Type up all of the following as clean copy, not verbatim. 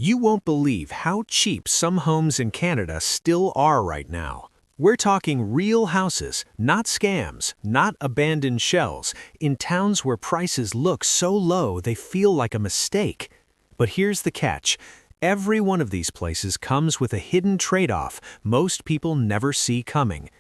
You won't believe how cheap some homes in Canada still are right now. We're talking real houses, not scams, not abandoned shells, in towns where prices look so low they feel like a mistake. But here's the catch. Every one of these places comes with a hidden trade-off most people never see coming.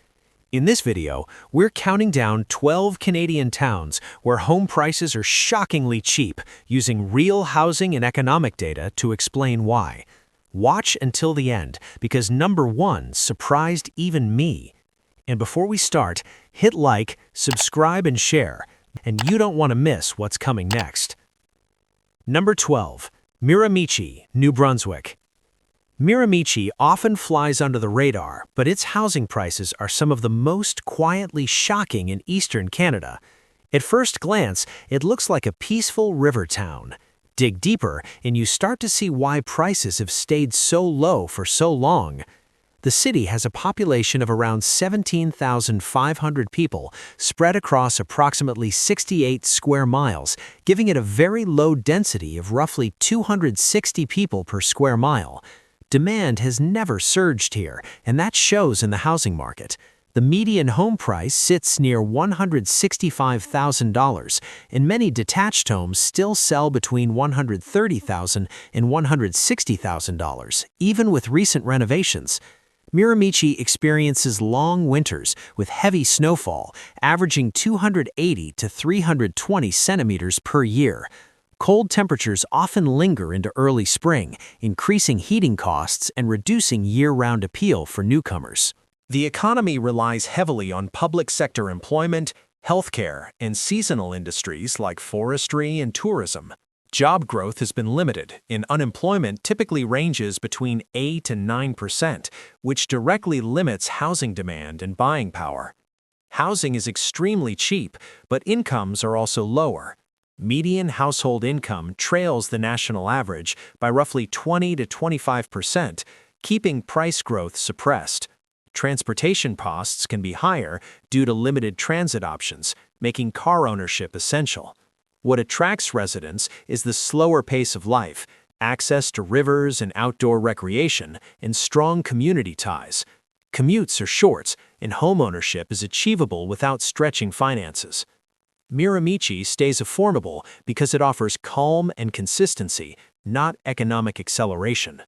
In this video, we're counting down 12 Canadian towns where home prices are shockingly cheap, using real housing and economic data to explain why. Watch until the end, because number 1 surprised even me. And before we start, hit like, subscribe, and share, and you don't want to miss what's coming next. Number 12. Miramichi, New Brunswick. Miramichi often flies under the radar, but its housing prices are some of the most quietly shocking in eastern Canada. At first glance, it looks like a peaceful river town. Dig deeper, and you start to see why prices have stayed so low for so long. The city has a population of around 17,500 people spread across approximately 68 square miles, giving it a very low density of roughly 260 people per square mile. Demand has never surged here, and that shows in the housing market. The median home price sits near $165,000, and many detached homes still sell between $130,000 and $160,000, even with recent renovations. Miramichi experiences long winters with heavy snowfall, averaging 280 to 320 centimeters per year. Cold temperatures often linger into early spring, increasing heating costs and reducing year-round appeal for newcomers. The economy relies heavily on public sector employment, healthcare, and seasonal industries like forestry and tourism. Job growth has been limited, and unemployment typically ranges between 8 and 9%, which directly limits housing demand and buying power. Housing is extremely cheap, but incomes are also lower. Median household income trails the national average by roughly 20 to 25%, keeping price growth suppressed. Transportation costs can be higher due to limited transit options, making car ownership essential. What attracts residents is the slower pace of life, access to rivers and outdoor recreation, and strong community ties. Commutes are short, and homeownership is achievable without stretching finances. Miramichi stays affordable because it offers calm and consistency, not economic acceleration.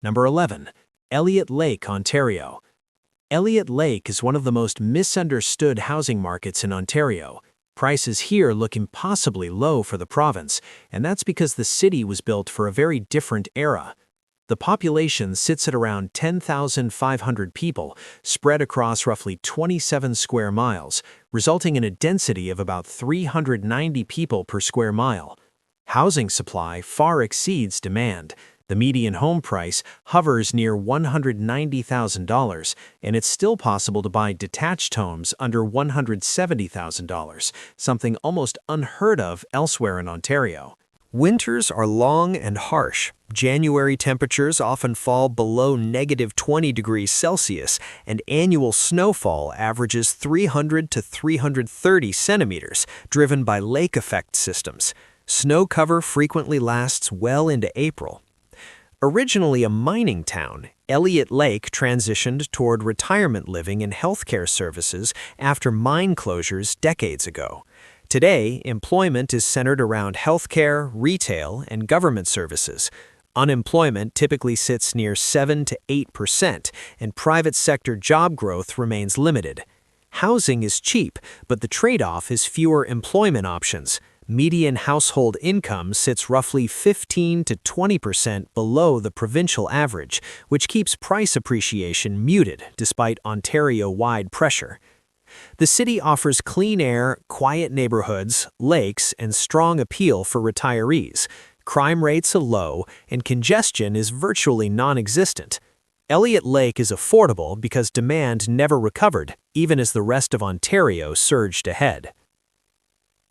Number 11. Elliot Lake, Ontario. Elliot Lake is one of the most misunderstood housing markets in Ontario. Prices here look impossibly low for the province, and that's because the city was built for a very different era. The population sits at around 10,500 people, spread across roughly 27 square miles, resulting in a density of about 390 people per square mile. Housing supply far exceeds demand. The median home price hovers near $190,000, and it's still possible to buy detached homes under $170,000, something almost unheard of elsewhere in Ontario. Winters are long and harsh. January temperatures often fall below -20 degrees Celsius, and annual snowfall averages 300 to 330 centimeters, driven by lake effect systems. Snow cover frequently lasts well into April. Originally a mining town, Elliot Lake transitioned toward retirement living and healthcare services after mine closures decades ago. Today, employment is centered around healthcare, retail, and government services. Unemployment typically sits near 7 to 8%, and private sector job growth remains limited. Housing is cheap, but the trade-off is fewer employment options. Median household income sits roughly 15 to 20% below the provincial average, which keeps price appreciation muted despite Ontario-wide pressure. The city offers clean air, quiet neighborhoods, lakes, and strong appeal for retirees. Crime rates are low, and congestion is virtually non-existent. Elliot Lake is affordable because demand never recovered, even as the rest of Ontario surged ahead.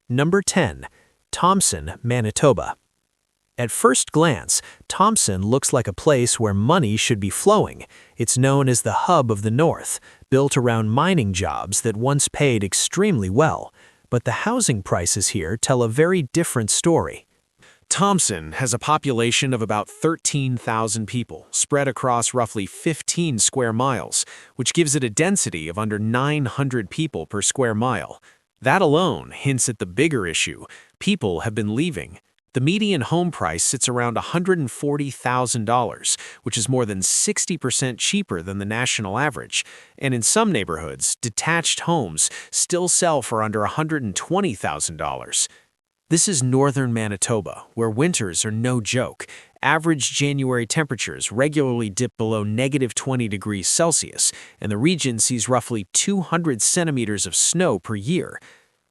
Number 10. Thompson, Manitoba. At first glance, Thompson looks like a place where money should be flowing. It's known as the hub of the North, built around mining jobs that once paid extremely well. But the housing prices here tell a very different story. Thompson has a population of about 13,000 people, spread across roughly 15 square miles, which gives it a density of under 900 people per square mile. That alone hints at the bigger issue. People have been leaving. The median home price sits around $140,000, which is more than 60% cheaper than the national average. And in some neighborhoods, detached homes still sell for under $120,000. This is northern Manitoba, where winters are no joke. Average January temperatures regularly dip below -20 degrees Celsius, and the region sees roughly 200 centimeters of snow per year.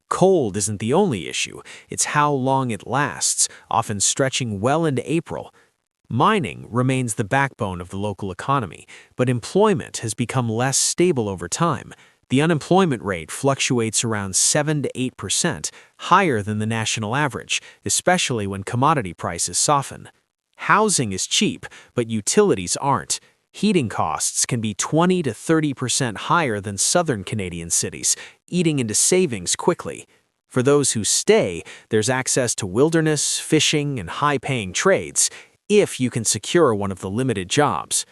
Cold isn't the only issue, it's how long it lasts, often stretching well into April. Mining remains the backbone of the local economy, but employment has become less stable over time. The unemployment rate fluctuates around 7 to 8%, higher than the national average, especially when commodity prices soften. Housing is cheap, but utilities aren't. Heating costs can be 20 to 30% higher than southern Canadian cities, eating into savings quickly. For those who stay, there's access to wilderness, fishing, and high-paying trades, if you can secure one of the limited jobs.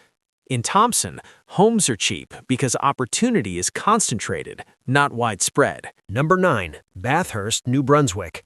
In Thompson, homes are cheap because opportunity is concentrated, not widespread. Number 9. Bathurst, New Brunswick.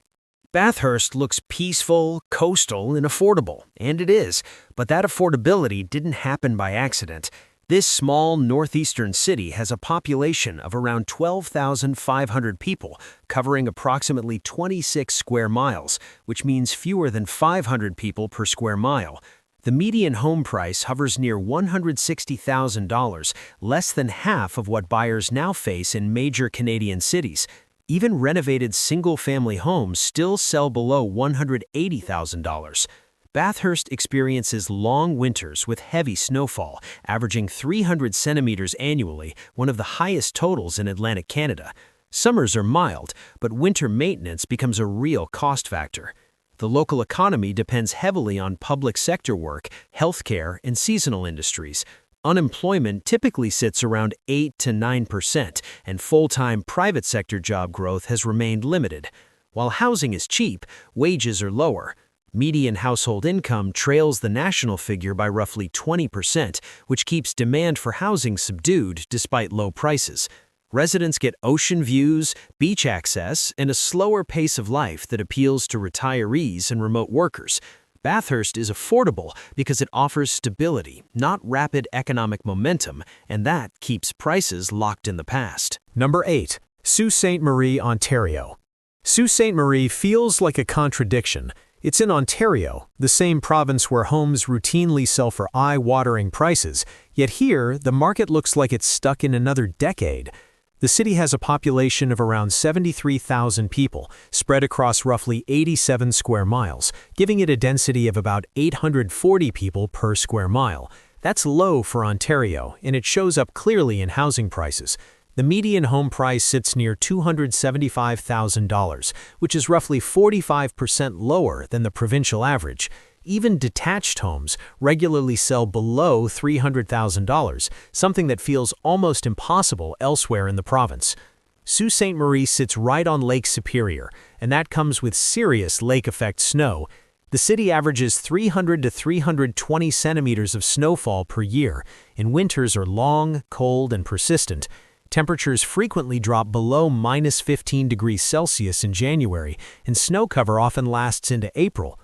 Bathurst looks peaceful, coastal, and affordable, and it is, but that affordability didn't happen by accident. This small northeastern city has a population of around 12,500 people, covering approximately 26 square miles, which means fewer than 500 people per square mile. The median home price hovers near $160,000, less than half of what buyers now face in major Canadian cities. Even renovated single-family homes still sell below $180,000. Bathurst experiences long winters with heavy snowfall, averaging 300 centimeters annually, one of the highest totals in Atlantic Canada. Summers are mild, but winter maintenance becomes a real cost factor. The local economy depends heavily on public sector work, healthcare, and seasonal industries. Unemployment typically sits around 8 to 9%, and full-time private sector job growth has remained limited. While housing is cheap, wages are lower. Median household income trails the national figure by roughly 20%, which keeps demand for housing subdued despite low prices. Residents get ocean views, beach access, and a slower pace of life that appeals to retirees and remote workers. Bathurst is affordable because it offers stability, not rapid economic momentum, and that keeps prices locked in the past. Number 8. Sault Ste. Marie, Ontario. Sault Ste. Marie feels like a contradiction. It's in Ontario, the same province where homes routinely sell for eye-watering prices, yet here the market looks like it's stuck in another decade. The city has a population of around 73,000 people, spread across roughly 87 square miles, giving it a density of about 840 people per square mile. That's low for Ontario, and it shows up clearly in housing prices. The median home price sits near $275,000, which is roughly 45% lower than the provincial average. Even detached homes regularly sell below $300,000, something that feels almost impossible elsewhere in the province. Sault Ste. Marie sits right on Lake Superior, and that comes with serious lake-effect snow. The city averages 300 to 320 centimeters of snowfall per year, and winters are long, cold, and persistent. Temperatures frequently drop below -15 degrees Celsius in January, and snow cover often lasts into April.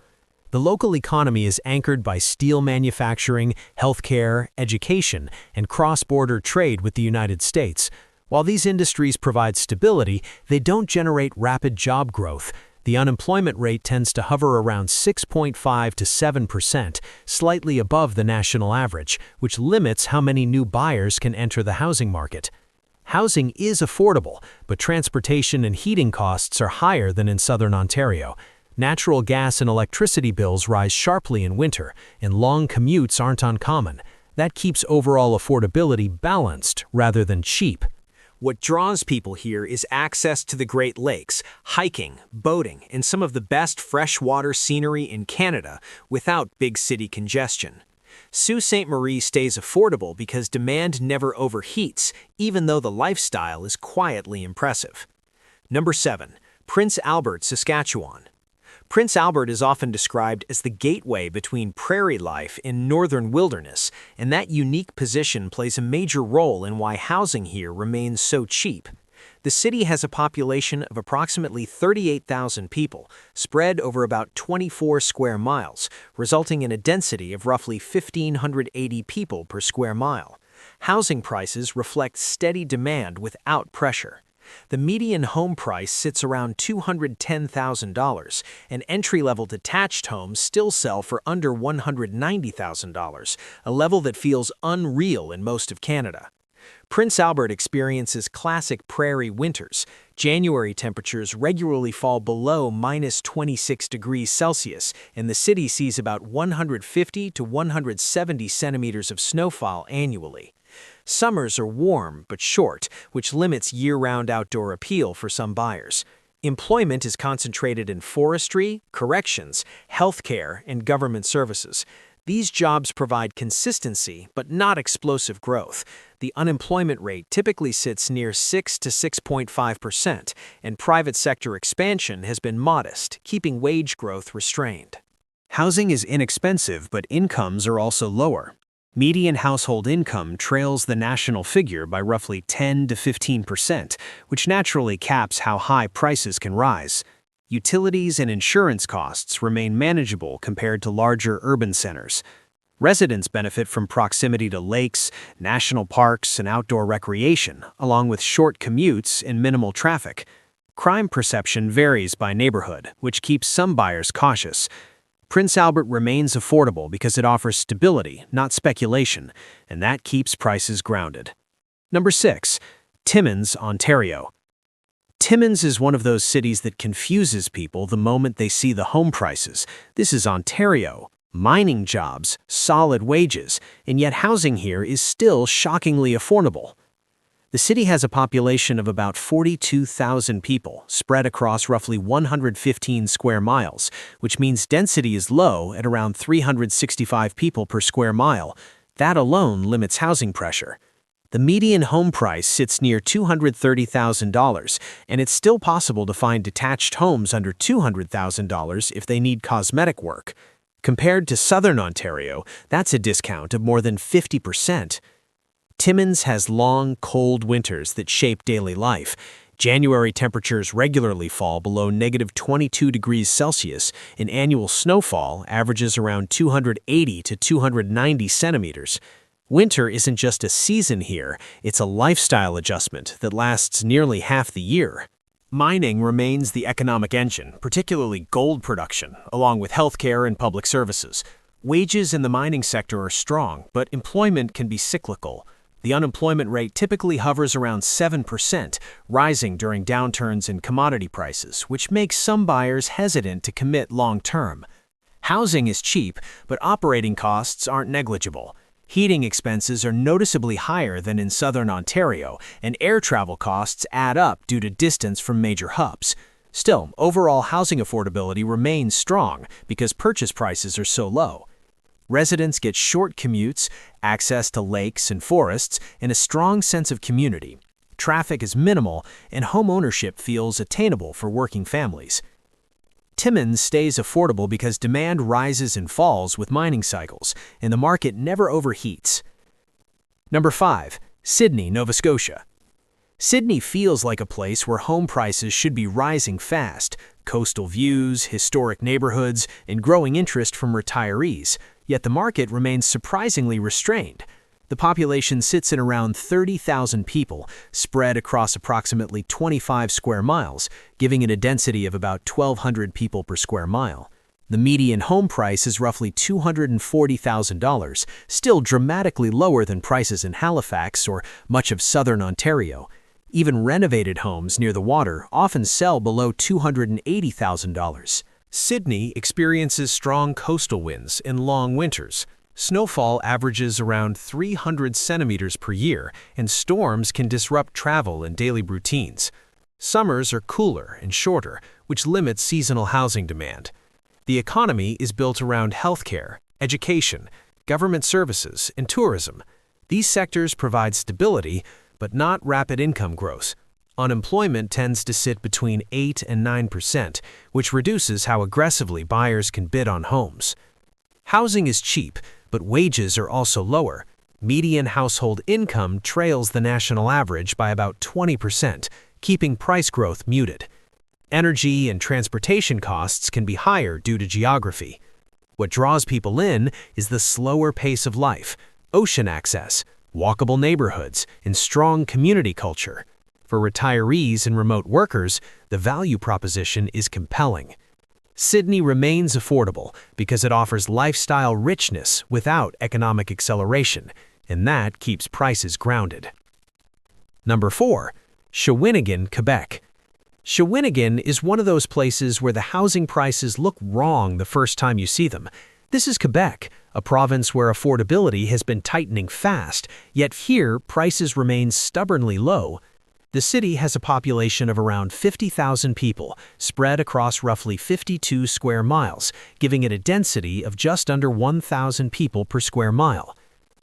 The local economy is anchored by steel manufacturing, healthcare, education, and cross-border trade with the United States. While these industries provide stability, they don't generate rapid job growth. The unemployment rate tends to hover around 6.5 to 7%, slightly above the national average, which limits how many new buyers can enter the housing market. Housing is affordable, but transportation and heating costs are higher than in southern Ontario. Natural gas and electricity bills rise sharply in winter, and long commutes aren't uncommon. That keeps overall affordability balanced rather than cheap. What draws people here is access to the Great Lakes, hiking, boating, and some of the best freshwater scenery in Canada without big city congestion. Sault Ste. Marie stays affordable because demand never overheats, even though the lifestyle is quietly impressive. Number 7. Prince Albert, Saskatchewan. Prince Albert is often described as the gateway between prairie life and northern wilderness, and that unique position plays a major role in why housing here remains so cheap. The city has a population of approximately 38,000 people, spread over about 24 square miles, resulting in a density of roughly 1,580 people per square mile. Housing prices reflect steady demand without pressure. The median home price sits around $210,000, and entry-level detached homes still sell for under $190,000, a level that feels unreal in most of Canada. Prince Albert experiences classic prairie winters. January temperatures regularly fall below -26 degrees Celsius, and the city sees about 150 to 170 centimeters of snowfall annually. Summers are warm but short, which limits year-round outdoor appeal for some buyers. Employment is concentrated in forestry, corrections, healthcare, and government services. These jobs provide consistency but not explosive growth. The unemployment rate typically sits near 6 to 6.5%, and private sector expansion has been modest, keeping wage growth restrained. Housing is inexpensive, but incomes are also lower. Median household income trails the national figure by roughly 10 to 15%, which naturally caps how high prices can rise. Utilities and insurance costs remain manageable compared to larger urban centers. Residents benefit from proximity to lakes, national parks, and outdoor recreation, along with short commutes and minimal traffic. Crime perception varies by neighborhood, which keeps some buyers cautious. Prince Albert remains affordable because it offers stability, not speculation, and that keeps prices grounded. Number 6. Timmins, Ontario. Timmins is one of those cities that confuses people the moment they see the home prices. This is Ontario. Mining jobs, solid wages, and yet housing here is still shockingly affordable. The city has a population of about 42,000 people, spread across roughly 115 square miles, which means density is low at around 365 people per square mile. That alone limits housing pressure. The median home price sits near $230,000, and it's still possible to find detached homes under $200,000 if they need cosmetic work. Compared to southern Ontario, that's a discount of more than 50%. Timmins has long, cold winters that shape daily life. January temperatures regularly fall below -22 degrees Celsius, and annual snowfall averages around 280 to 290 centimeters. Winter isn't just a season here, it's a lifestyle adjustment that lasts nearly half the year. Mining remains the economic engine, particularly gold production, along with healthcare and public services. Wages in the mining sector are strong, but employment can be cyclical. The unemployment rate typically hovers around 7%, rising during downturns in commodity prices, which makes some buyers hesitant to commit long-term. Housing is cheap, but operating costs aren't negligible. Heating expenses are noticeably higher than in southern Ontario, and air travel costs add up due to distance from major hubs. Still, overall housing affordability remains strong because purchase prices are so low. Residents get short commutes, access to lakes and forests, and a strong sense of community. Traffic is minimal, and home ownership feels attainable for working families. Timmins stays affordable because demand rises and falls with mining cycles, and the market never overheats. Number 5. Sydney, Nova Scotia. Sydney feels like a place where home prices should be rising fast. Coastal views, historic neighborhoods, and growing interest from retirees. Yet the market remains surprisingly restrained. The population sits at around 30,000 people, spread across approximately 25 square miles, giving it a density of about 1,200 people per square mile. The median home price is roughly $240,000, still dramatically lower than prices in Halifax or much of southern Ontario. Even renovated homes near the water often sell below $280,000. Sydney experiences strong coastal winds and long winters. Snowfall averages around 300 centimeters per year, and storms can disrupt travel and daily routines. Summers are cooler and shorter, which limits seasonal housing demand. The economy is built around healthcare, education, government services, and tourism. These sectors provide stability, but not rapid income growth. Unemployment tends to sit between 8 and 9%, which reduces how aggressively buyers can bid on homes. Housing is cheap, but wages are also lower. Median household income trails the national average by about 20%, keeping price growth muted. Energy and transportation costs can be higher due to geography. What draws people in is the slower pace of life, ocean access, walkable neighborhoods, and strong community culture. For retirees and remote workers, the value proposition is compelling. Sydney remains affordable because it offers lifestyle richness without economic acceleration, and that keeps prices grounded. Number 4. Shawinigan, Quebec. Shawinigan is one of those places where the housing prices look wrong the first time you see them. This is Quebec, a province where affordability has been tightening fast, yet here prices remain stubbornly low. The city has a population of around 50,000 people, spread across roughly 52 square miles, giving it a density of just under 1,000 people per square mile.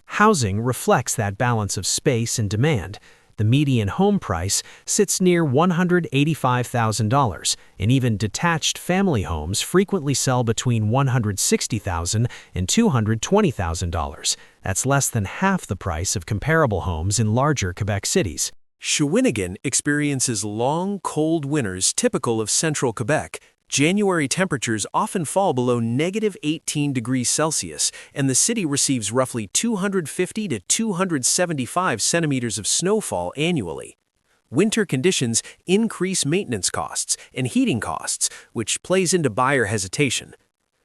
Housing reflects that balance of space and demand. The median home price sits near $185,000, and even detached family homes frequently sell between $160,000 and $220,000. That's less than half the price of comparable homes in larger Quebec cities. Shawinigan experiences long, cold winters typical of central Quebec. January temperatures often fall below -18 degrees Celsius, and the city receives roughly 250 to 275 centimeters of snowfall annually. Winter conditions increase maintenance costs and heating costs, which plays into buyer hesitation.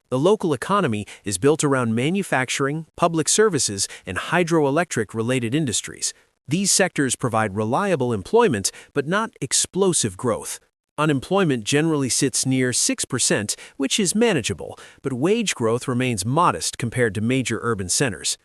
The local economy is built around manufacturing, public services, and hydroelectric-related industries. These sectors provide reliable employment, but not explosive growth. Unemployment generally sits near 6%, which is manageable, but wage growth remains modest compared to major urban centers.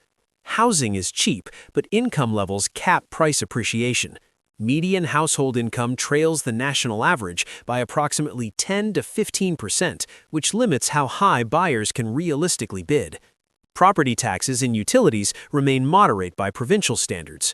Housing is cheap, but income levels cap price appreciation. Median household income trails the national average by approximately 10 to 15%, which limits how high buyers can realistically bid. Property taxes and utilities remain moderate by provincial standards.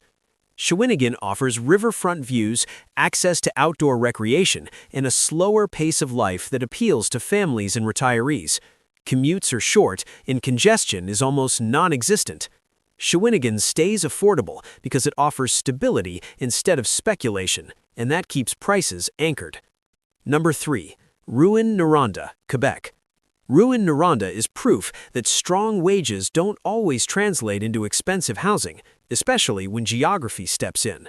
Shawinigan offers riverfront views, access to outdoor recreation, and a slower pace of life that appeals to families and retirees. Commutes are short, and congestion is almost non-existent. Shawinigan stays affordable because it offers stability instead of speculation, and that keeps prices anchored. Number 3. Rouyn-Noranda, Quebec. Rouyn-Noranda is proof that strong wages don't always translate into expensive housing, especially when geography steps in.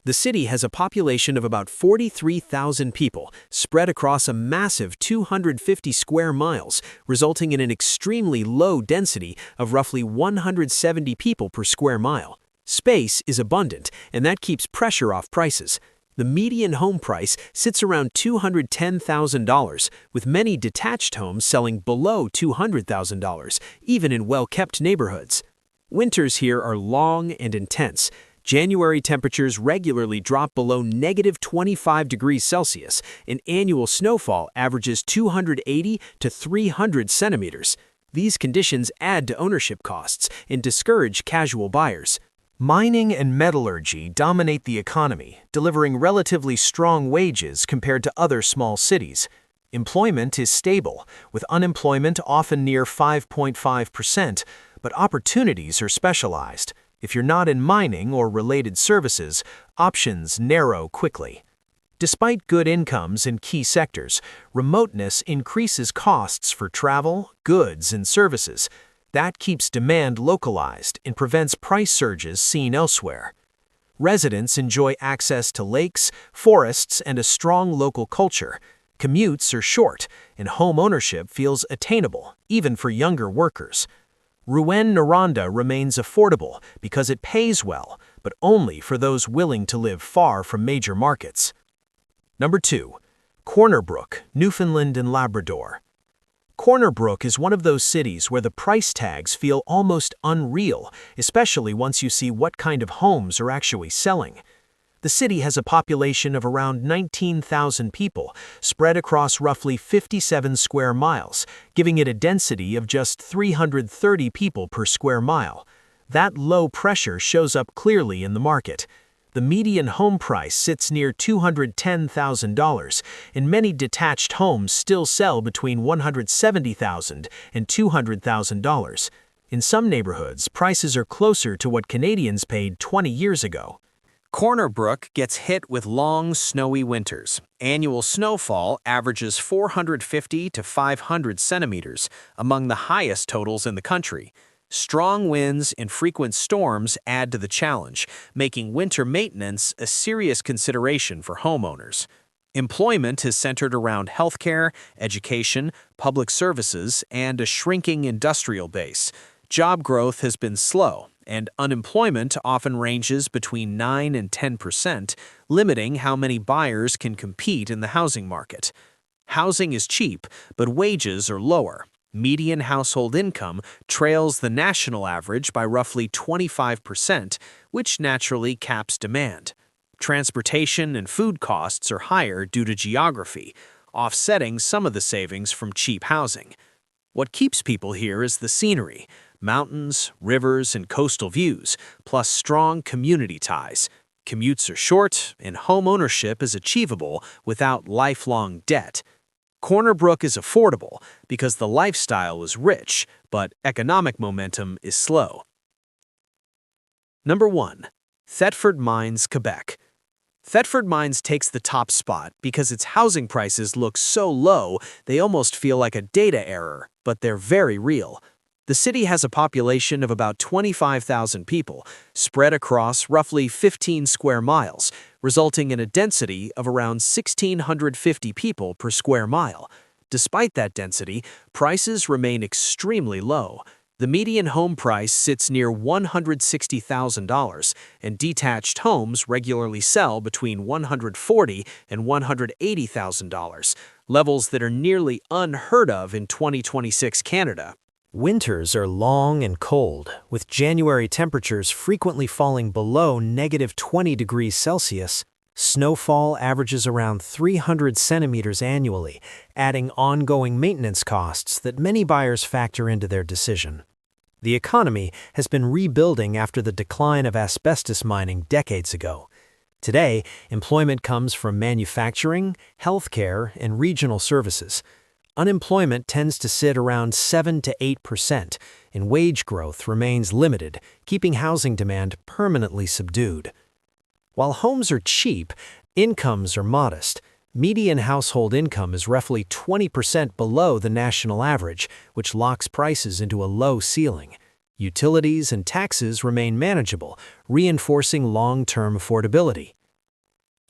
The city has a population of about 43,000 people, spread across a massive 250 square miles, resulting in an extremely low density of roughly 170 people per square mile. Space is abundant, and that keeps pressure off prices. The median home price sits around $210,000, with many detached homes selling below $200,000, even in well-kept neighborhoods. Winters here are long and intense. January temperatures regularly drop below -25 degrees Celsius, and annual snowfall averages 280 to 300 centimeters. These conditions add to ownership costs and discourage casual buyers. Mining and metallurgy dominate the economy, delivering relatively strong wages compared to other small cities. Employment is stable, with unemployment often near 5.5%, but opportunities are specialized. If you're not in mining or related services, options narrow quickly. Despite good incomes in key sectors, remoteness increases costs for travel, goods, and services. That keeps demand localized and prevents price surges seen elsewhere. Residents enjoy access to lakes, forests, and a strong local culture. Commutes are short, and home ownership feels attainable, even for younger workers. Rouyn-Noranda remains affordable because it pays well, but only for those willing to live far from major markets. Number 2. Brook, Newfoundland and Labrador. Brook is one of those cities where the price tags feel almost unreal, especially once you see what kind of homes are actually selling. The city has a population of around 19,000 people, spread across roughly 57 square miles, giving it a density of just 330 people per square mile. That low pressure shows up clearly in the market. The median home price sits near $210,000, and many detached homes still sell between $170,000 and $200,000. In some neighborhoods, prices are closer to what Canadians paid 20 years ago. Brook gets hit with long, snowy winters. Annual snowfall averages 450 to 500 centimeters, among the highest totals in the country. Strong winds and frequent storms add to the challenge, making winter maintenance a serious consideration for homeowners. Employment is centered around healthcare, education, public services, and a shrinking industrial base. Job growth has been slow, and unemployment often ranges between 9 and 10%, limiting how many buyers can compete in the housing market. Housing is cheap, but wages are lower. Median household income trails the national average by roughly 25%, which naturally caps demand. Transportation and food costs are higher due to geography, offsetting some of the savings from cheap housing. What keeps people here is the scenery, mountains, rivers, and coastal views, plus strong community ties. Commutes are short, and home ownership is achievable without lifelong debt. Brook is affordable because the lifestyle is rich, but economic momentum is slow. Number 1. Thetford Mines, Quebec. Thetford Mines takes the top spot because its housing prices look so low they almost feel like a data error, but they're very real. The city has a population of about 25,000 people, spread across roughly 15 square miles, resulting in a density of around 1,650 people per square mile. Despite that density, prices remain extremely low. The median home price sits near $160,000, and detached homes regularly sell between $140,000 and $180,000, levels that are nearly unheard of in 2026 Canada. Winters are long and cold, with January temperatures frequently falling below -20 degrees Celsius. Snowfall averages around 300 centimeters annually, adding ongoing maintenance costs that many buyers factor into their decision. The economy has been rebuilding after the decline of asbestos mining decades ago. Today, employment comes from manufacturing, healthcare, and regional services. Unemployment tends to sit around 7 to 8%, and wage growth remains limited, keeping housing demand permanently subdued. While homes are cheap, incomes are modest. Median household income is roughly 20% below the national average, which locks prices into a low ceiling. Utilities and taxes remain manageable, reinforcing long-term affordability.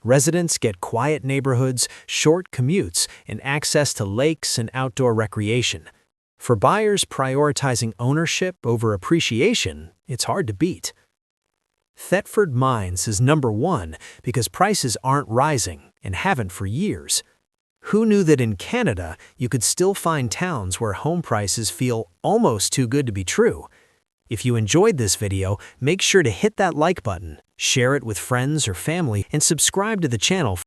Residents get quiet neighborhoods, short commutes, and access to lakes and outdoor recreation. For buyers prioritizing ownership over appreciation, it's hard to beat. Thetford Mines is number 1 because prices aren't rising and haven't for years. Who knew that in Canada you could still find towns where home prices feel almost too good to be true? If you enjoyed this video, make sure to hit that like button, share it with friends or family, and subscribe to the channel